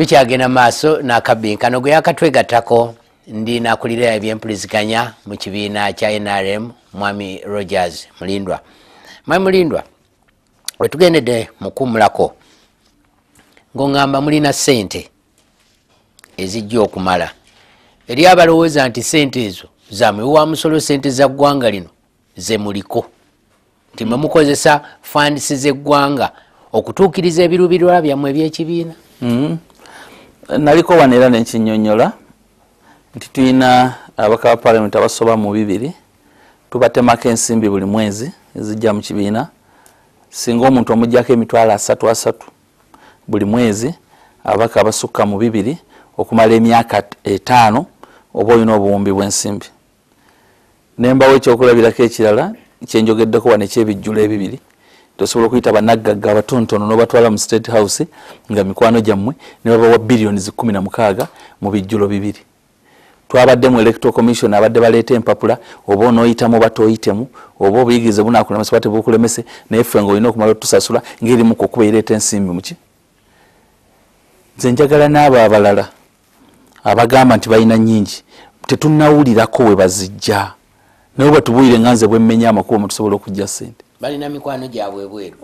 tukyagenda maaso n'akabinkano gwe yakatwegattako ndi nakulira ebyempuliziganya mu kibiina kya NRM Mwami Rogers Mulindwa. Mwami Mulindwa, wetugendedde mukumulako ng'ongamba mulina ssente ezijja okumala eri abalowooza nti ssente ezo zammwe wa musolo, ssente za ggwanga lino ze muliko nti mwe mukozesa fandisi z'eggwanga okutuukiriza ebiruubirirwa byammwe eby'ekibiina. Naliko wano era nenkinyonnyola nti tulina abaka ba parliament abasoba mu 2 tubatemako ensimbi buli mwezi ezijja mu kibiina. Singa omuntu omuggyako emitwalo 3 buli mwezi abaka abasukka mu 2 okumala emyaka 5 oba olina obuwumbi bw'ensimbi. Nembawo ekyokulabirako ekirala kyenjogeddeko wano ekyebijjulo 2 tosobola okuyita bannagagga abatontono n'obatwala mu State House nga mikwano gyammwe ne babawa billions 16 mu bijjulo 2. Twabadde mu Electoral Commission abadde baleeta empapula oba onooyitamu oba tooyitemu oba obuyigirize bunaakulemesa oba tebukulemese naye ffe ng'olina okumala otusasula ng'erimu kukuba ereeta ensimbi muki. Nze njagala n'abo abalala abagamba nti balina nnyingi tetunnawulirako we bazijja naye batubuulire nga nze bwe mmenya amakubo mwe tusobola okujja ssente. Balina mikwano gyabwe bweru.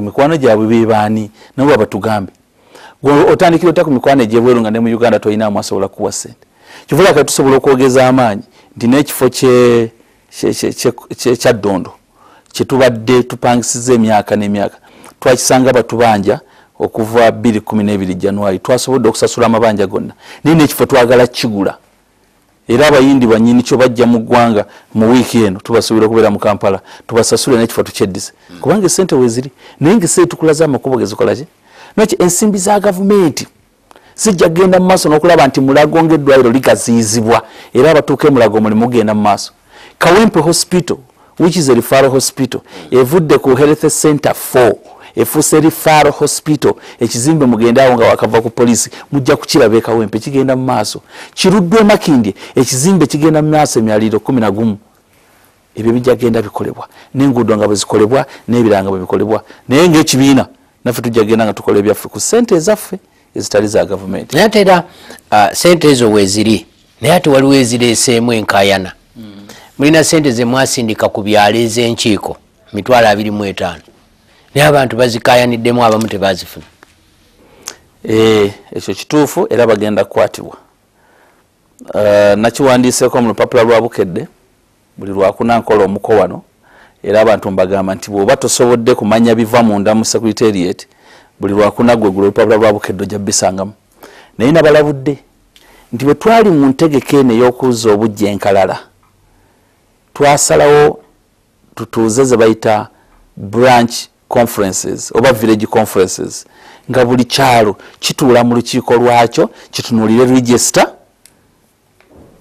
Mikwano gyabwe bebaani nabo babatugambe. Otandikira ota ku mikwano egyebweru nga ne mu Uganda toyina asobola kuwa ssente. Kivuga kati tusobola okwogeza amaanyi nti n'ekifo kya Ddondo kye tubadde tupangisiza emyaka n'emyaka twakisanga batubanja okuva 2012 January twasobodde okusasula amabanja gonna naye n'ekifo twagala kigula era abayindi banyini kyo bajja mu ggwanga mu wiiki eno tubasuubira okubeera mu Kampala tubasasule n'ekifo tukyeddise kubanga essente weziri naye ng'essente tukulaza amakubo gezikola ki noki ensimbi za gavumenti sijja genda mu maaso n'okulaba nti Mulago ng'eddwaliro ligaziyizibwa era abatuuka Mulago mulimu genda mu maaso. Kawempe Hospital which is a referral hospital evudde ku Health Center 4 efuuse referral hospital ekizimbe mugendaawo nga wakava ku polisi mujja kukiraba Kawempe kigenda mu maaso. Kiruddwe Makindye ekizimbe kigenda mu maaso emyaliro 11 ebyo bijja genda bikolebwa n'enguudo nga bwe zikolebwa n'ebiranga bwe bikolebwa naye ng'ekibiina naffe tujja genda nga tukola ebyaffe ku ssente ezaffe ezitali za gavumenti. Naye ate era ssente ezo weeziri naye ate waliwo ezireeseemu enkaayana. Mulina ssente ze mwasindika ku byalo ez'enkiiko 25,000 naye abantu bazikaayaniddemu abamu tebazifuna. Ekyo kituufu era bagenda kukwatibwa. Nakiwandiiseeko mu lupapula lwa Bukedde buli Lwakuna nkola omuko wano era abantu mbagamba nti bw'oba tosobodde kumanya biva munda mu Secretariat buli Lwakuna gwe olupapula lwa Bukedde ojja bisangamu. Naye nabalabudde nti bwe twali mu ntegeka eno ey'okuzza obujja enkalala twasalawo tutuuze ze bayita branch conferences oba village conferences nga buli kyalo kituula mu lukiiko lwakyo kitunuulire register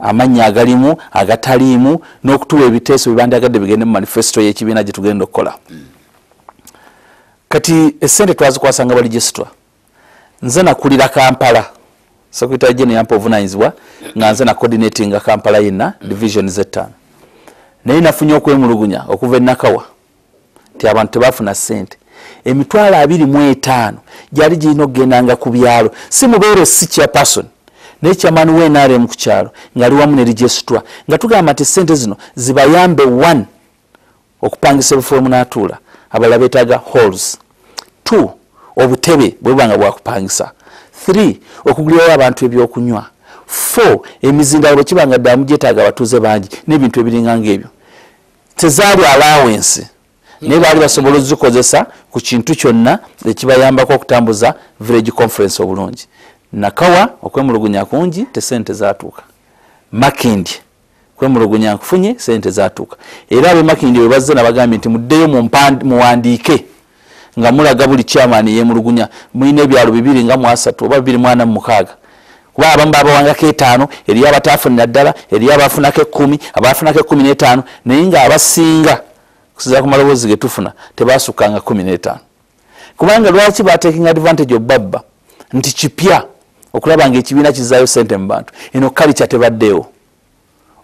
amannya agalimu agataliimu n'okutuwa ebiteeso bibandyagadde bigende mu manifesto y'ekibiina gye tugenda okukola. Kati essente twazikwasanga ba registra nze nakulira Kampala Secretary General yampa obuvunaanyizibwa nga nze na coordinating Kampala yenna division Z5 naye nafunye okwemulugunya okuva Nakawa nti abantu tebafuna ssente emitwalo 25 gyali girina okugendanga ku byalo si mubeere si chairperson naye chairman w'NRM ku kyalo ng'ali wamu ne registra nga tugamba nti ssente zino zibayambe 1 okupangisa ebifo munaatuula abalala beetaaga halls 2 obutebe bwe bwanga bwakupangisa 3 okugulirawo abantu ebyokunywa 4 emizindaalo bwe kibanga ddala gyetaaga abatuuze bangi n'ebintu ebiringa ng'ebyo tezaali allowance naye baali basobola ozikozesa ku kintu kyonna ekibayambako okutambuza village conference obulungi. Nakawa okwemulugunya kungi tesente zaatuuka. Makindye kwemulugunya nkufunye sente zaatuuka era abe Makindye bwe bazze nabagambye nti muddeyo muwandiike nga mulaga buli chairman yemulugunya mulina ebyalo 2 nga mu 3 oba 246 kuba abamu babawangako 5 eriyo abataafunira ddala eriyo abaafunako 10 abaafunako 15 naye nga abasinga kusiza ku maloboozi ge tufuna tebasukanga 15 kubanga lwaki taking advantage of babba nti kipya okulaba ng'ekibiina kizaayo ssente mu bantu eno culture tebaddeewo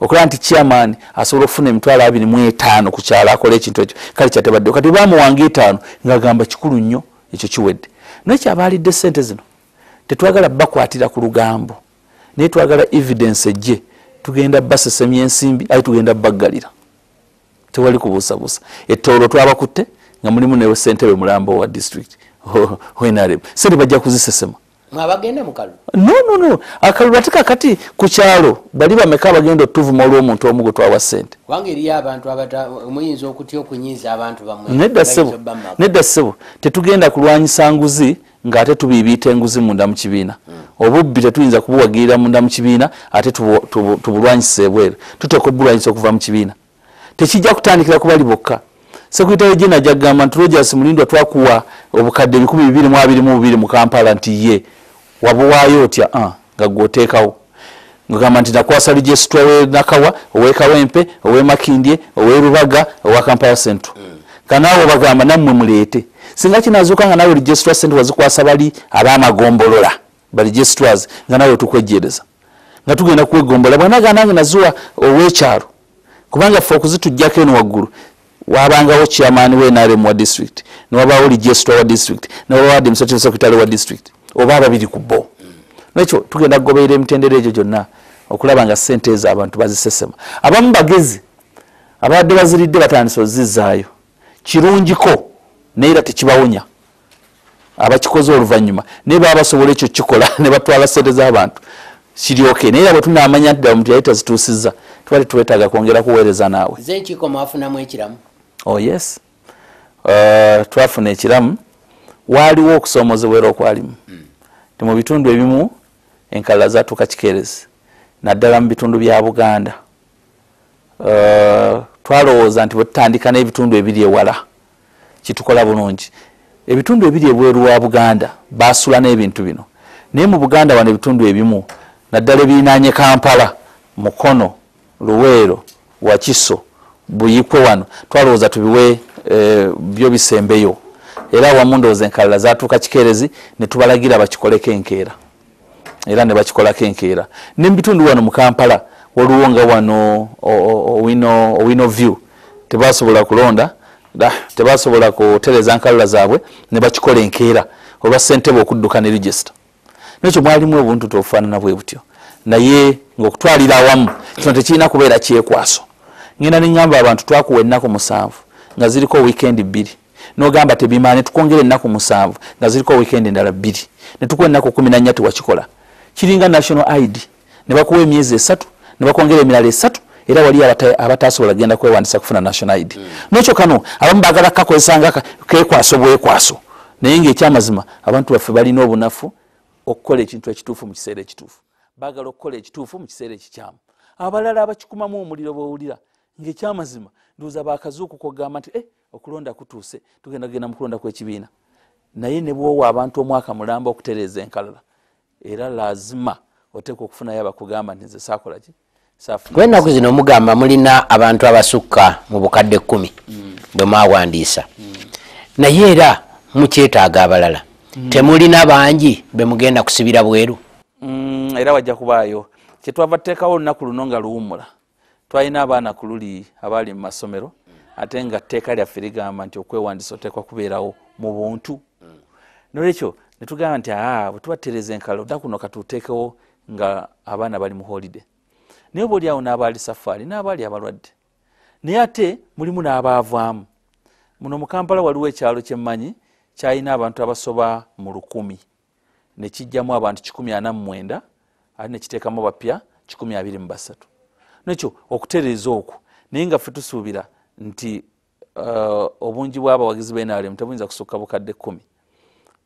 okulaba nti chairman asobola okufuna emitwalo 25 ku kyalo akola ekintu ekyo culture tebaddeewo kati bamuwanga 5 ng'agamba kikulu nnyo ekyo kiwedde naye kyabaalidde ssente zino tetwagala bakwatira ku lugambo naye twagala evidence ejje tugenda basesemya ensimbi ayi tugenda baggalira tewali kubuusabuusa ettolo twabakutte nga mulimu ne ssentebe mulambo wa district NRM sente bajja kuzisesema mwabagenda mukalu no akalu batika kati ku kyalo bali bameka bagenda otuvuma olw'omuntu omu gwe twawa ssente wange eriyo abantu muyinza okutya okunyiiza abantu bamwe nedda ssebo tetugenda kulwanyisa nguzi ng'ate tubiibiita enguzi munda mu kibiina obubbi tetuyinza kubuwagirira munda mu kibiina ate tubulwanyisa ebweru tuteeka obulwanyisa okuva mu kibiina tekijja kutandikira ku bali bokka Sekretary General jagamba nti Rogers Mulindwa twakuwa obukadde 222 mu Kampala nti ye wabuwaayo otya nga gwoteekawo ngamba nti nakwasa registra we Nakawa owe Kawempe owe Makindye owe Rubaga owa Kampala Central kanaawo bagamba nammwe muleete singa kinazuuka nga nawe registra central wazikwasa bali ab'amagombolola ba registrars nga nawe tukwejjereza nga tugenda kwegombola bwanaga nange nazuwa ow'ekyalo kubanga ffe okuzitujjako eno waggulu wabangawo chairman we NRM wa district n'obawo registra wa district n'obawo administrative secretary wa district oba ababiri ku bo nekyo tugenda kugoberera emitendera egyo gyonna okulaba nga ssente ezo abantu bazisesema abamu bagezi abadde baziridde batandise ozizaayo kirungiko naye era tekibawonya abakikoze oluvannyuma naye baba basobola ekyo kikola ne batwala ssente z'abantu kiryoke naye abo tunaamanya nti omuntu yali tazituusizza twali twetaaga kwongera kuweereza naawe z'enkiiko mwafunamu ekiramu yes twafuna ekiramu waaliwo okusoomozebwera okwalimu ti mu bitundu ebimu enkalala zaatuuka kikeerezi naddala mu bitundu bya Buganda twalowooza nti bwe tutandika n'ebitundu ebiri ewala kitukola bulungi ebitundu ebiri ebweru wa Buganda baasula n'ebintu bino naye mu Buganda wano ebitundu ebimu naddala ebirinaanye Kampala Mukono Luweero Wakiso Buyikwe wano twalowooza tubiwe byo bisembeyo era wamu ndowooza enkalala zaatuuka kikeerezi ne tubalagira bakikoleko enkeera era ne bakikolako enkeera n'ebitundu wano mu Kampala waliwo nga wano Owino View tebasobola kulonda tebasobola kutereza nkalala zaabwe ne bakikola enkeera olwa ssentebe okudduka ne register nekyo mwalimu obuntu tofaanana bwe butyo naye ng'okutwalira awamu kino tekirina kubeera kyekwaso ngenda neŋŋamba abantu twakuwa ennaku 7 nga ziriko weekend 2 n'ogamba tebimaana ne tukongera ennaku 7 nga ziriko weekend endala 2 ne tukuwa ennaku 14 tewakikola kiringa national ID ne bakuwa emyezi 3 ne bakongera emirala 3 era wali abatasobola genda kwewandisa kufuna national ID n'ekyo kano abamu baagala kakozesanga kekwaso bwekwaso naye ng'ekyamazima abantu baffe balina obunafu okukola ekintu ekituufu mu kiseera ekituufu baagala okukola ekituufu mu kiseera ekikyamu abalala abakikumamu omuliro bwowulira ng'ekyamazima ndowooza baakazuukuka okugamba nti okulonda kutuuse tugenda mu kulonda kw'ekibiina naye ne bwowa abantu omwaka mulamba okutereeza enkalala era lazima oteeka okufunayo abakugamba nti nze saakola ki kwennaku zino mugamba mulina abantu abasukka mu bukadde 10 bwe mwawandiisa naye era mukyetaaga abalala temulina bangi be mugenda kusibira bweru era wajja kubaayo kyetwava tuteekawo olunaku luno nga luwummula twalina abaana ku luli abaali mu masomero ate nga tteeka lyaffe ligamba nti okwewandiisa oteekwa kubeerawo mu buntu nolwekyo ne tugamba nti bwe tubatereza enkalala olunaku luno katuteekewo nga abaana bali mu holiday naye oba oliawo n'abaali safaari n'abaali abalwadde naye ate mulimu n'abaavaamu muno mu Kampala waliwo ekyalo kyemmanyi kyalina abantu abasoba mu 100 ne kijjamu abantu 149 ate ne kiteekamu bapya 123 nekyo okutereeza okwo naye nga ffe tusuubira nti obungi bw'abawagizi b'NRM tebuyinza kusukka bukadde 10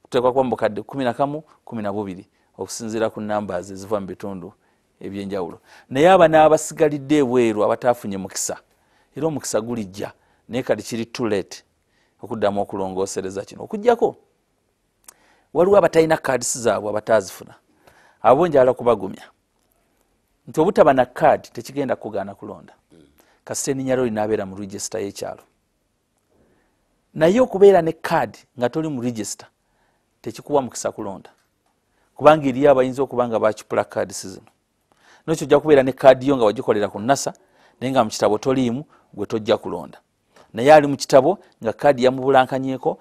kuteekwa kuba mu bukadde 11 12 okusinziira ku numbers eziva mu bitundu ebyenjawulo naye aba n'abasigalidde ebweru abataafunye mukisa era omukisa gulijja naye kati kiri too late okuddamu okulongoosereza kino okujjako waliwo abatalina kaadisi zaabwe abataazifuna abo njala kubagumya nti obutaba na kaadi tekigenda kugaana kulonda kasita erinnya lyo linaabeera mu regisita y'ekyalo naye okubeera ne kaadi nga toli mu regisita tekikuwa mukisa kulonda kubanga eriyo abayinza okuba nga bakipula kaadisi zino nokyo ojja kubeera ne kaadi yo nga wagikolera ku NASA naye nga mu kitabo toliimu gwe tojja kulonda naye ali mu kitabo nga kaadi yamubulankanyeko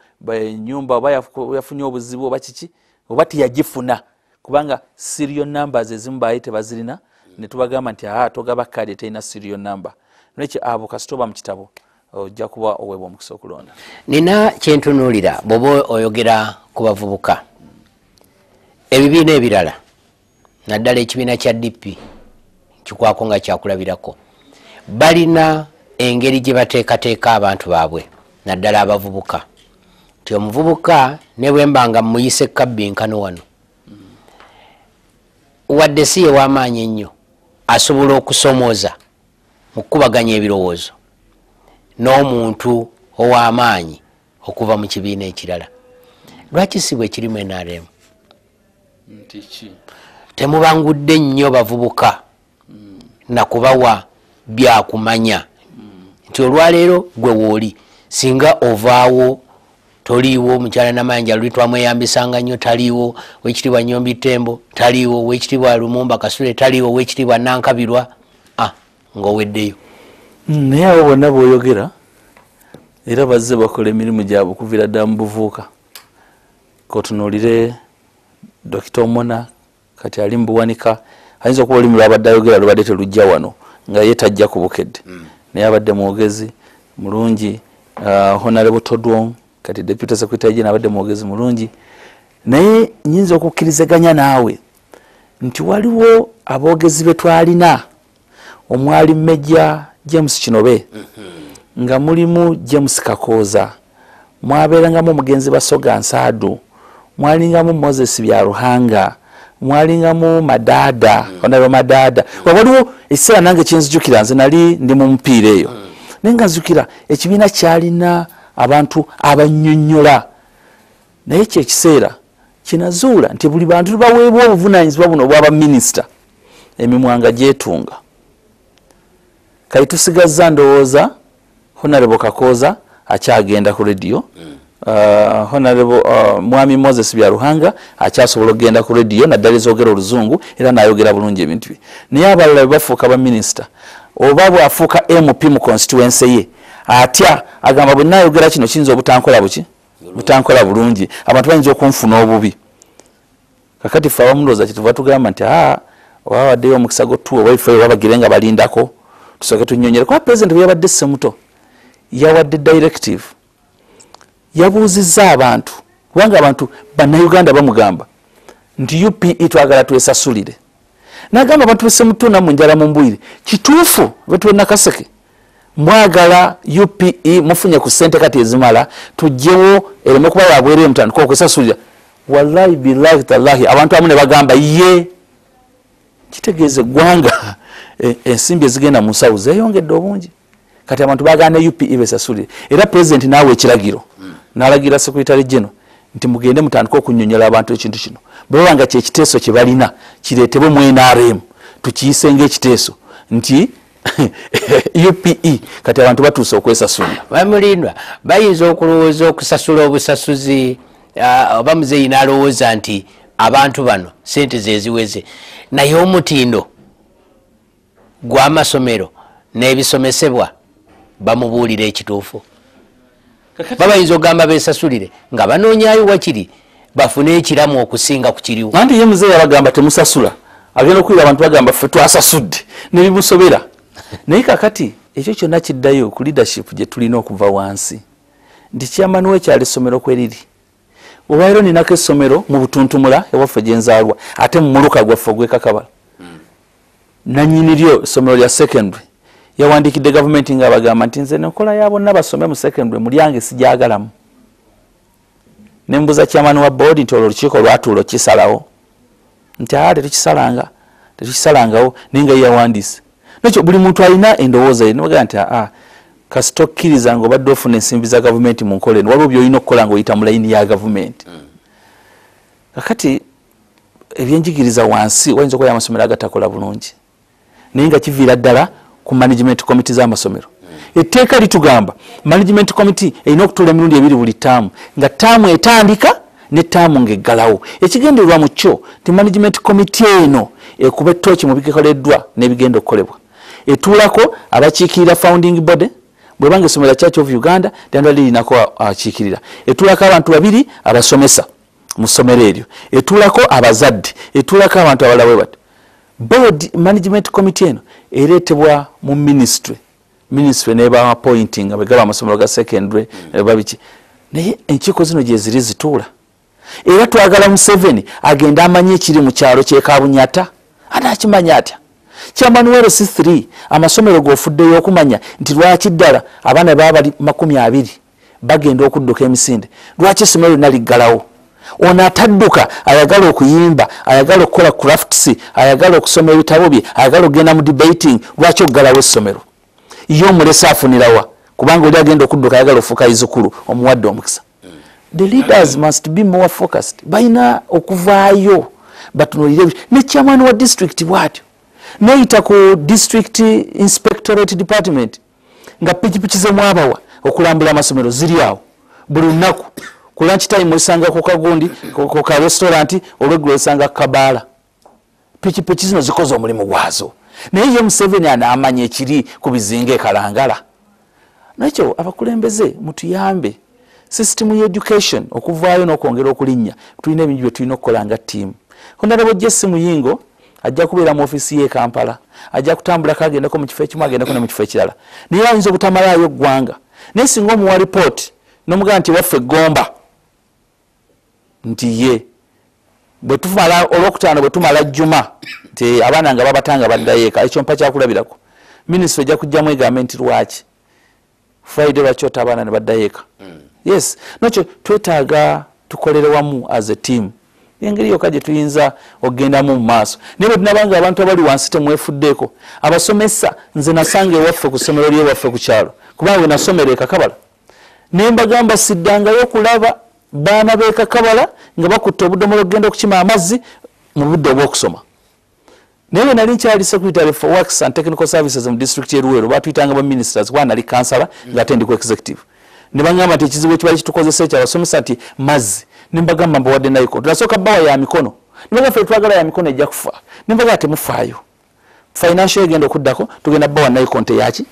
nyumba oba yafunye obuzibu oba kiki oba teyagifuna kubanga serial numbers ezimu baali tebazirina ne tubagamba nti togaba kadi terina serial number nekyo abo kasitoba mu kitabo ojja kuba oweebwa omukisa okulonda. Nina kyentunuulira bw'oba oyogera ku bavubuka ebibiina ebirala naddala ekibiina kya DP kikwako nga kyakulabirako balina engeri gye bateekateeka abantu baabwe naddala abavubuka nti omuvubuka ne bwe mba nga muyise kabbinkano wano wadde si ye w'amaanyi ennyo asobola okusomooza mu kukubaganya ebirowoozo n'omuntu ow'amaanyi okuva mu kibiina ekirala. Lwaki si bwe kirimu NRM? Temubangudde nnyo bavubuka na kubawa byakumanya nti olwaleero gwe wooli singa ovaawo toliiwo mukyala Namanja luli twamweyambisanga nnyo taliiwo, Weekitiibwa Nnyombi Tembo taliiwo, Weekitiibwa Lumumba Kasule taliiwo, Weekitiibwa Nankabirwa ng'oweddeyo. Naye abo bonna bw'oyogera era bazze bakola emirimu gyabwe okuviira ddala mu buvuuka. Kotunuulire Dr. Omona kati ali mu buwanika ayinza okuba olulimi lwabadde ayogera lubadde telujja wano nga ye tajja ku bukedde naye abadde mwogezi mulungi. Honorable Todwong kati Deputy Secretary General abadde mwogezi mulungi. Naye nyinza okukkirizaganya naawe nti waliwo aboogezi be twalina omwali Major James Kinobe nga mulimu James Kakooza, mwabeerangamu omugenzi Basoga Nsaadu, mwalingamu Moses Byaruhanga, mwalingamu Madada Honorable Madada. Waliwo ekiseera nange kyenzijukira nze nali ndi mu mupiira eyo naye nga nzijukira ekibiina kyalina abantu abannyonnyola naye ekyo ekiseera kinazuula nti buli bantu baweebwa obuvunaanyizibwa buno obwaba minisita emimwa nga gyetunga. Kati tusigazza ndowooza Honorable Kakooza akyagenda ku radio, Honorable Mwami Moses Byaruhanga akyasobola okugenda ku radio naddala ezoogera oluzungu era n'ayogera bulungi ebintu bye. Naye abalala bafuuka ba minisita oba bwafuuka MP mu constituency ye atya agamba bwe nayogera kino kiyinza obutankola butankola bulungi abantu bayinza okunfuna obubi. Kakati ffe abamundooza kituva tugamba nti wawaddeyo omukisa gwotuwa waife wabagire nga balindako tusooke tunnyonyere kuba president bwe yabadde Ssemuto yawadde directive yabuuzizza abantu kubanga abantu bannayuganda bamugamba nti UPE twagala twesasulire n'agamba abantu Ssemuto namwe njala mu mbwire kituufu betuwe Nakaseke mwagala UPE mufunye ku ssente kati ezimala tujjewo ereme kuba yabwerere mutandika okwesasulira. Wallahi billahi tallahi abantu amu ne bagamba ye kitegeeze eggwanga ensimbi ezigenda mu nsawo zeeyongedde obungi kati abantu bagana UPE besasulire era president naawe ekiragiro n'alagira Secretary General nti mugende mutandika okunnyonnyola abantu ekintu kino bwe nga kyekiteeso kye balina kireetebwe mu NRM tukiyise ng'ekiteeso nti UPE kati abantu batuuse okwesasulira. Bamulindwa bayinza okulowooza okusasula obusasuzi oba muzeeyi n'alowooza nti abantu bano sente zeziweze naye omutindo gw'amasomero n'ebisomesebwa bamubuulira ekituufu. Babayinza okugamba beesasulire nga banoonyaayo wakiri bafune ekiramu okusinga ku kiriwo. Anti ye muzeeyi abagamba temusasula agenda okuwira abantu bagamba ffe twasasudde ne bimusobera. Naye kakati ekyo kyonna kiddayo ku leadership gye tulina okuva wansi nti chairman w'ekyalo essomero kweriri olwaliro ninako essomero mu Butuntumula ewaffe gye nzaalwa ate mu muluka gwaffe ogw'Ekakabala nannyini lyo essomero lya secondary yawandiikidde gavumenti nga bagamba nti nze nenkola ya bonna basome mu secondary mulyange sijaagalamu. Ne mbuuza chairman wa board nti olwo olukiiko lwatuulo kisalawo nti tetukisalangawo naye nga yawandiise. Nakyo buli muntu alina endowooza ye nebagamba nti kasita okkiriza ng'obadde ofuna ensimbi za gavumenti mu nkola eno waliwo by'olina okukola ng'oyita mu layini ya gavumenti. Kakati ebyenjigiriza wansi wayinza okuba amasomero agatakola bulungi naye nga kiviira ddala ku management committee z'amasomero. Etteeka litugamba management committee erina okutuula emirundi ebiri buli taamu nga taamu etandika ne taamu ng'eggalawo. Ekigendererwa mu kyo nti management committee eno ekuba ettooki mu bikoleddwa n'ebigenda okukolebwa. Etuulako abakiikirira founding body bwe banga essomero Church of Uganda lyandala lirinako akiikirira. Etuulako abantu babiri abasomesa musomero eryo etulako abazadde etulako abantu abalawe bati board management committee eno eretebwa mu ministry neba appointing abagaba amasomero ga secondary babiki naye enkiiko zino gye ziri zituula era twagala Museveni agenda amanye ekiri mu kyalo kye Kabunyata anakimanya atya Chairman wa RC3 amasomero gofuddeyo okumanya nti lwaki ddala abaana baba 20 bagenda okudduka emisinde lwaki somero naliggalawo ono atadduka ayagala okuyimba ayagala okukola crafts ayagala okusoma ebitabo bye ayagala okugenda mu debating lwaki oggalawo essomero yo omulesa afunirawa kubanga oli agenda okudduka ayagala ofuuka izukulu omuwadde omukisa. The leaders must be more focused baina okuvaayo batunulire ne chairman wa district bwatyo neeyita ku district inspectorate department nga pikipiki ze mwabawa okulambula amasomero ziri awo buli lunaku ku lunch time osanga ku kagundi ku ka restaurant olweggulo osanga Kabaala pikipiki zino zikoze omulimu gwazo naye ye Museveni anaamanya ekiri ku bizinga Kalangala. Nakyo abakulembeze mutuyambe system ya education okuvaayo n'okwongera okulinnya tulina ebintu bye tulina okukola nga team. Honorable Jesse Muyingo ajja kubeera mu ofisi ye Kampala ajja kutambula kagendako mu kifo ekimu agendako ne mu kifo ekirala naye ayinza okutamalayo eggwanga naye singa omuwa report n'omugamba nti waffe Gomba nti ye bwe tufumala olwokutaano bwe tumala Juma nti abaana nga babatanga baddayo eka ekyo mpa kyakulabirako minisitule ejja kujjamu egamba nti lwaki Friday lwaki ota abaana ne baddayo eka. Yes nakyo twetaaga tukolere wamu as a team engeri yokka gye tuyinza ogendamu mu maaso naye bwe tunabanga abantu abali wansi temwefuddeeko abasomesa nze nasanga ewaffe ku ssomero lyewaffe ku kyalo kubanga we nasomera Kakabala ne mbagamba siddangayo okulaba baana b'e Kakabala nga bakutte obudomola okugenda okukima amazzi mu budde obw'okusoma. Naye bwe nali nkyali secretary for works and technical services mu district y'e Luweero batuyitanga ba ministers kuba nali kansala ng'ate ku executive ne bangamba nti ekizibu ekibali kitukozesa ekyabasomesa nti mazzi ne mbagamba mbawadde nayiko tunasooka bbawa ya mikono ne bagaffe twagala ya mikono ejja kufa ne mbagala temufaayo financial egenda okuddako tugenda bbawa nayikondo yaki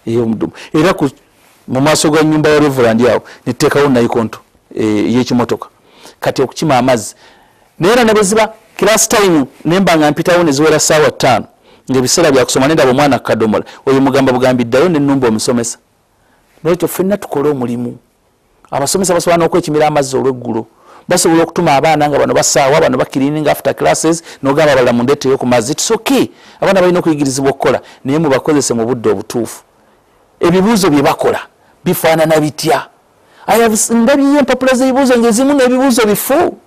ey'omudumu era mu maaso ga nnyumba ya Reverend yawo ne tuteekawo nayikondo ey'ekimotoka kati okukima amazzi naye era ne bwe ziba class time ne mba nga mpitawo ne ziwera ssaawa 5 ng'ebiseera bya kusoma nendaba omwana ku kadomola oyo mugamba bugambiddayo ne nnumba omusomesa. N'ekyo ffenna tukole omulimu abasomesa basobola n'okwekimira amazzi olw'eggulo basobola okutuma abaana nga bano basaawa bano bakirining after classes n'ogamba abalala mundeeteyo ku mazzi it's okay abaana balina okuyigirizibwa okukola naye mubakozese mu budde obutuufu. Ebibuuzo bye bakola bifaanana bitya ndabye empapula z'ebibuuzo ng'ezimu n'ebibuuzo bifu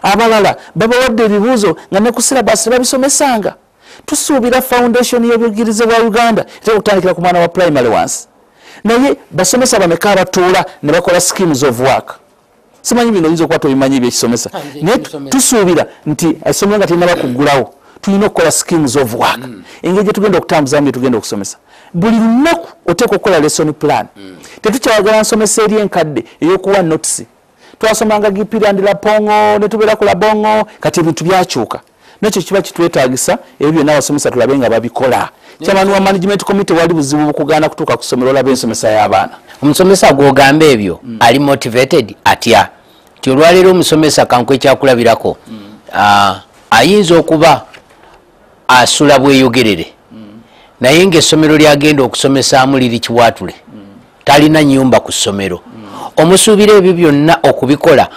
abalala babawadde ebibuuzo nga ne ku syllabus babisomesanga. Tusuubira foundation y'obuyigirize bwa Uganda era okutandikira ku mwana wa primary wansi naye basomesa bameka abatuula ne bakola schemes of work simanyi bino oyinza okuba tobimanyi ebyekisomesa naye tusuubira nti essomero nga tulina bakuggulawo tulina okukola schemes of work engeri gye tugenda okutambuzamu bye tugenda okusomesa buli lunaku oteeka okukola lesson plan tetukyawagala nsomesa eri enkadde ey'okuwa notice twasomanga Gipirandi Lapongo ne tubeera ku Labongo kati ebintu byakyuka nakyo kiba kitwetaagisa ebyo byonna abasomesa tulabe nga babikola. Chairman wa management committee wali buzibu bukugaana kutuuka ku ssomero olaba ensomesa y'abaana. Omusomesa gw'ogamba ebyo ali motivated atya ti olwaleero omusomesa kanku ekyakulabirako ayinza okuba asula bweyogerere naye ng'essomero lyagenda okusomesaamu liri kiwaatule talina nnyumba ku ssomero omusuubira ebyo byonna okubikola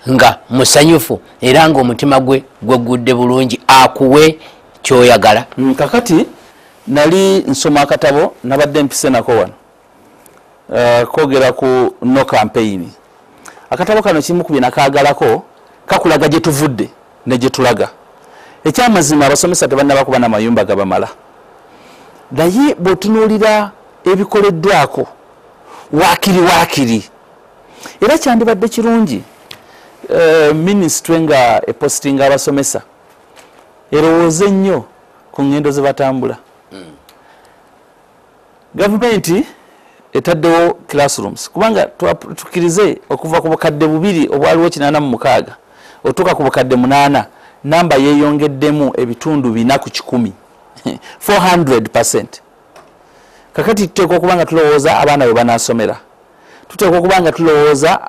nga musanyufu era ng'omutima gwe gweggudde bulungi akuwe kyoyagala. Kakati nali nsoma akatabo nabadde mpise nako wano kogera ku no campaign. Akatabo kano kimu ku bye nakaagalako kakulaga gye tuvudde ne gye tulaga. Ekyamazima abasomesa tebannaba kuba n'amayumba gabamala naye bw'otunuulira ebikoleddwako waakiri era kyandibadde kirungi ministry nga epostinga abasomesa erowooze nnyo ku ngendo ze batambula. Gavumenti etaddewo classrooms kubanga tukirize okuva ku bukadde 2 obwaliwo 86 otuuka ku bukadde 8 namba yeeyongeddemu ebitundu 4 ku 100 400%. Kakati tuteekwa okubanga tulowooza abaana bwe banaasomera tuteekwa okubanga tulowooza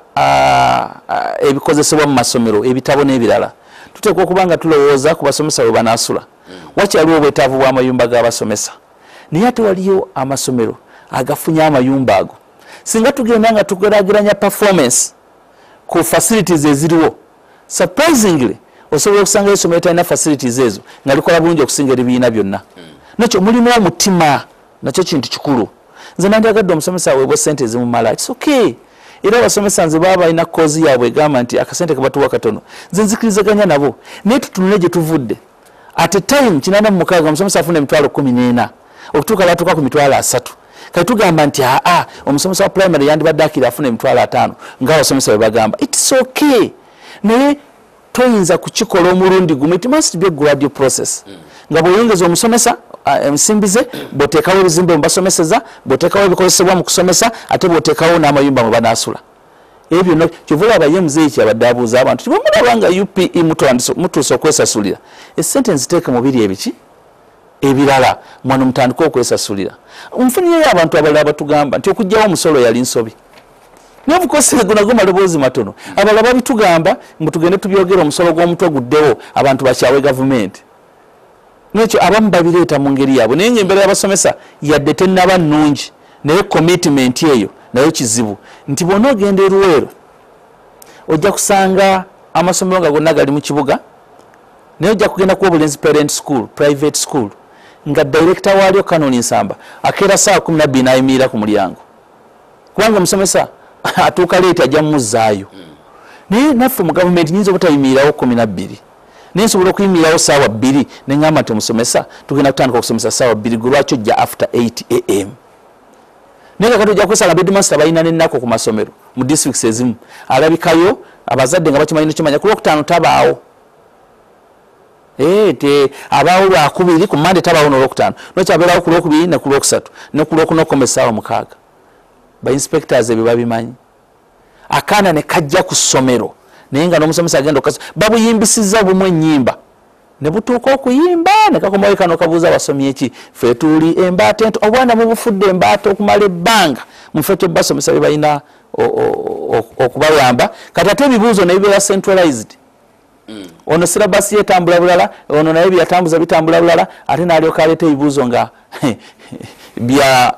ebikozesebwa mu masomero ebitabo n'ebirala tuteekwa okubanga tulowooza ku basomesa bwe banaasula wakyaliwo obwetaavu bw'amayumba g'abasomesa naye ate waliyo amasomero agafunye amayumba ago singa tugenda nga tugeraageranya performance ku facilities eziriwo surprisingly osobola okusanga esomero talina facilities ezo nga likola bulungi okusinga ebibiina byonna nakyo mulimu omutima nakyo kintu kikulu nze nandyagadde omusomesa aweebwa ssente ezimumala its okay era abasomesa nze baba balina koozi yaabwe egamba nti akasente kabatuwa katono nze nzikirizaganya nabo naye tutunule gye tuvudde at a time 86 omusomesa afuna emitwalo 14 okutuuka latuuka ku mitwalo 3 kati tugamba nti omusomesa wa primary yandibadde akira afuna emitwalo 5 ng'abasomesa bwe bagamba its okay naye toyinza kukikola omulundi gumu it must be a gradual process nga bweyongeza omusomesa ensimbi ze bw'oteekawo ebizimbe mu basomeseza bw'oteekawo ebikozesebwa mu kusomesa ate bw'oteekawo n'amayumba mwe banaasula ebyo byonna kyova olaba ye muzeeyi kyabadde abuuza abantu ti bwe mulaba nga UPE mutuuse okwesasulira essente nziteeke mu biri ebiki ebirala mwano mutandika okwesasulira nfuniyeyo abantu abalala batugamba nti okuggyawo omusolo yali nsobi n'obukosere gona goma loboozi matono abalala babitugamba mbu tugende tubyogera omusolo gw'omutwe guddewo abantu bakyawe gavumenti nekyo abamu babireeta mu ngeri yaabwe naye embeera y'abasomesa yadde tennaba nnungi naye commitment eyo nayo kizibu nti bw'ona ogenda eruweero ojja kusanga amasomero nga gonna gali mu kibuga naye ojja kugenda kuba obulenzi parent school private school nga director waalyo Kanoni Nsamba akeera saa 12 n'ayimirira ku mulyango kubanga omusomesa atuuka leeti ajja mumuzzaayo naye naffe mu gavumenti nyinza obutayimirirawo 12 naye nsobola okuyimirirawo saawa 2 ne ngamba nti omusomesa tugenda kutandika okusomesa saawa 2 gwe lwaki ojja after 8 am naye kakati ojja kwesanga bedmaster balina n'ennaku ku masomero mu districts ezimu alabikayo abazadde nga bakimanyi nekimanya ku lwokutaano tabaawo abaawo lwakubiri ku Monday tabaawo n'olwokutaano nokyabeerawo ku lwokubiri ne ku lwokusatu ne ku lwokuna okukoma essaawa 6 ba inspectors ebyo babimanyi akaana ne kajja ku ssomero naye nga n'omusomesa agenda babuyimbisizza bumwe ennyimba ne butuuka okuyimba ne kakomawo kano kabuuza abasomyi eki ffe tuli embaata ento obwana mubufudde embaata okumala ebbanga muffe kyo basomesa bye balina okubayamba kati ate ebibuuzo naye bibeera centralized ono sirabasi yetambula bulala ono naye byatambuza bitambula bulala ate n'alyoka aleeta ebibuuzo nga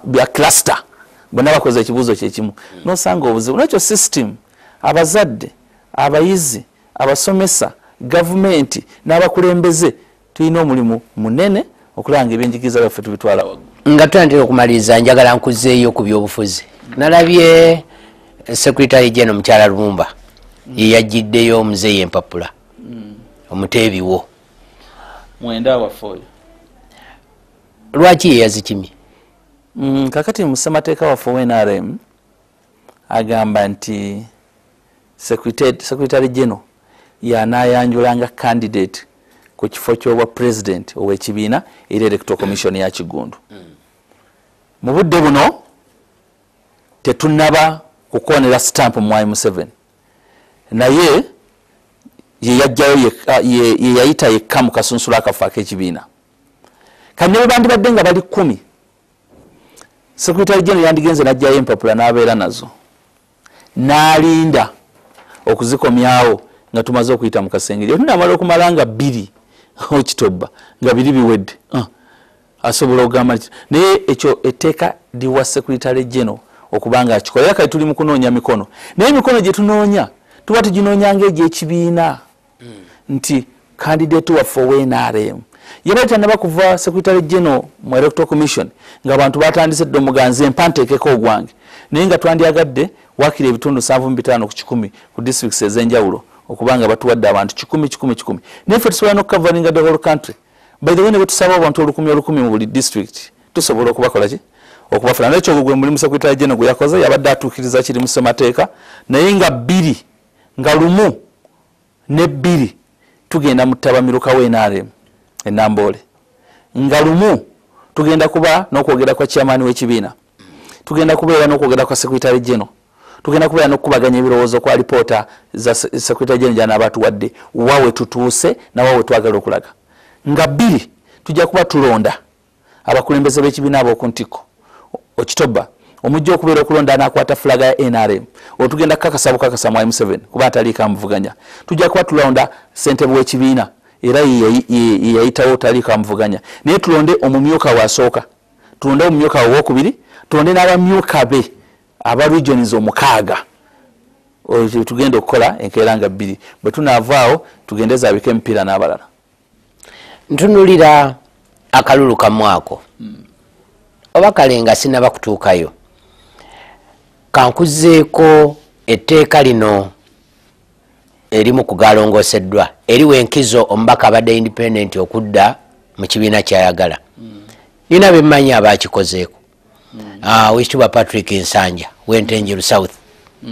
bya cluster bonna bakoze ekibuuzo kyekimu nosanga obuzibu nakyo system abazadde abayizi abasomesa gavumenti n'abakulembeze tulina omulimu munene okulanga ebyenjigiriza byaffe tubitwala waggulu nga tutandika okumaliriza njagala nkuzeeyo ku byobufuzi nalabye secretary general mukyala Lumumba ye yajjiddeyo omuzeeyi empapula omuteebiwo mwenda waffe oyo lwaki ye yazikimye kakati musemateeka waffe NRM agamba nti secretary general yanaayanjulanga candidate ku kifo ky'obwa president ow'ekibiina era electoral commission ya Kigundu mu budde buno tetunnaba kukoonera stamp Mwai Museveni naye ye yajjayo ye yayita yekka mu kasunsula akafu ak'ekibiina kati ne bwe bandibadde nga bali 10 secretary general yandigenze n'ajjayo empapula n'abeera nazo n'alinda okuzikomyawo nga tumaze okuyita mu kasengeri tunamala okumala nga 2 okitoba nga 2 biwedde asobola okugamba naye ekyo etteeka liwa secretary general okubanga akikola kati tuli mu kunoonya mikono naye emikono gye tunoonya tuba tuginoonya ng'egy'ekibiina nti candidate waffe ow'NRM yabaita ne bakuva secretary general mu electoral commission nga abantu batandise dde omuganzi empanteekeko ogwange naye nga twandyagadde wakira ebitundu 7.5 ku 10 ku districts ez'enjawulo okubanga batuwadde abantu 10 naye ffe tusobola n'okukavaringa the whole country by the way ne betusaba abantu 10,000 mu buli district tusobola okubakola ki okubafuna nekyo gwe mulimu secretary general gwe yakoze yabadde atuukiriza kiri mu ssemateeka naye nga 2 nga 1 ne 2 tugenda mu ttabamiruka w'NRM enambole nga 1 tugenda kuba n'okwogera kwa chairman w'ekibiina tugenda kubeera n'okwogera kwa secretary general tugenda kubeera n'okubaganya ebirowoozo kwa reporter za secretary general jana abatuwadde wawe tutuuse na wawe twagala okulaga nga 2 tujja kuba tulonda abakulembeze b'ekibiina ab'oku ntiko okitoba omujja okubeera okulonda anakwata flaga ya NRM otugenda kakasa bukakasa mu M7 kuba atali kamuvuganya tujja kuba tulonda ssentebe w'ekibiina era yayitawo tali kamuvuganya naye tulonde omumyuka wasooka tulonde omumyuka owokubiri tulonde n'abamyuka be aba regions omukaaga tugenda okukola enkeera nga bbiri bwe tunaavaawo tugende zaabika emipiira n'abalala ntunulira akalulu kamwako oba kale nga sinaba kutuukayo kankuzeeko etteeka lino erimu kugalongoseddwa eriwo enkizo omubaka abadde independent okudda mu kibiina kyayagala nina bemmanyi abakikozeeko wekitibwa Patrick Nsanja w'Entenjeru South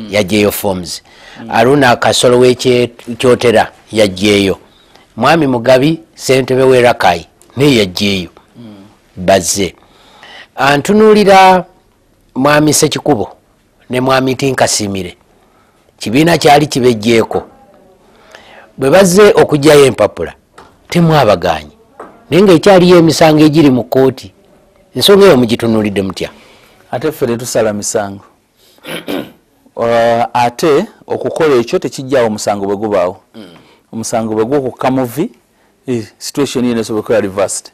yajjeeyo forms Aruna Kasolo w'Ekyotera yajjeeyo Mwami Mugabi ssentebe w'e Rakai naye yajjeeyo bazze antunuulira Mwami Ssekikubo ne Mwami Tinkasimire kibiina kyali kibejjeeko bwe bazze okugyayo empapula temwabaganye naye ng'ekyaliyo emisango egiri mu kkooti ensonga eyo mugitunuulidde mutya ate ffe tusala misango ate okukola ekyo tekijjaawo omusango bwe gubaawo omusango bwe gwokukka muvi situation yino esobola okuba reversed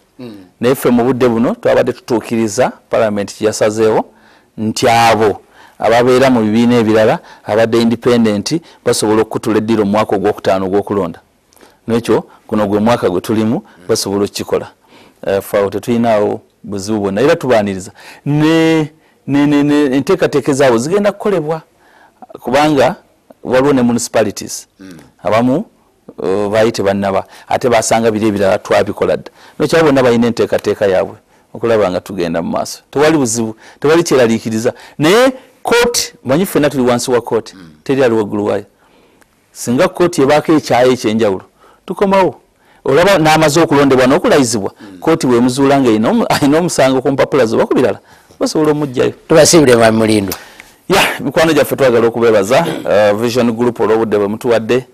naye ffe mu budde buno twabadde tutuukiriza parliament kyeyasazeewo nti abo ababeera mu bibiina ebirala abadde independent basobola okutula eddiro mu mwaka ogwokutaano ogw'okulonda nekyo guno gwe mwaka gwe tulimu basobola okukikola faawo tetulinaawo buzibu bwonna era tubaaniriza enteekateeka ezaabwe zigenda kukolebwa kubanga waliwo ne municipalities abamu baali tebannaba ate basanga biri ebirala twabikola dda nokyaba bonna balina enteekateeka yaabwe okulaba nga tugenda mu maaso tewali buzibu tewali kyeraliikiriza naye kooti manyi ffenna tuli wansi wa kooti teri ali waggulu waayo singa kooti ebaako ekyayo ekyenjawulo tukomawo olaba n'amaze okulondebwa n'okulayizibwa kooti bwemuzuula nga alina omusango ku mpapula zoba ku birala basobola omugjayo tubasiibule Mwami Mulindwa mikwano gyaffe twagala okubeebaza Vision Group olw'obudde bwe mutuwadde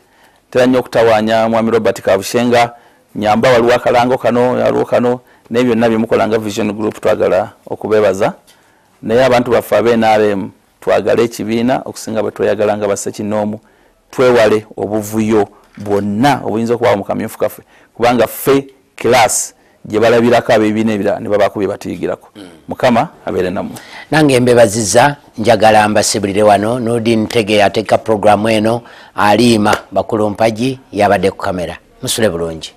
tera nnyo okutawaanya Mwami Robert Kabushenga nyamba waliwo akalango kano yaliwo kano naye byonna byemukola nga Vision Group twagala okubeebaza naye abantu baffe ab'NRM twagala ekibiina okusinga bwe tweyagala nga bassekinoomu twewale obuvuyo bwonna obuyinza okubawo mu kamyufu kaffe kubanga ffe class gye balabirako ab'ebibiina ebirala ne babaako bye batuyigirako mukama abeere nammwe nange mbebaziza njagala mbasibulire wano Nordin Tege ateeka programu eno aliima bakulu mpagi yabadde ku kamera musule bulungi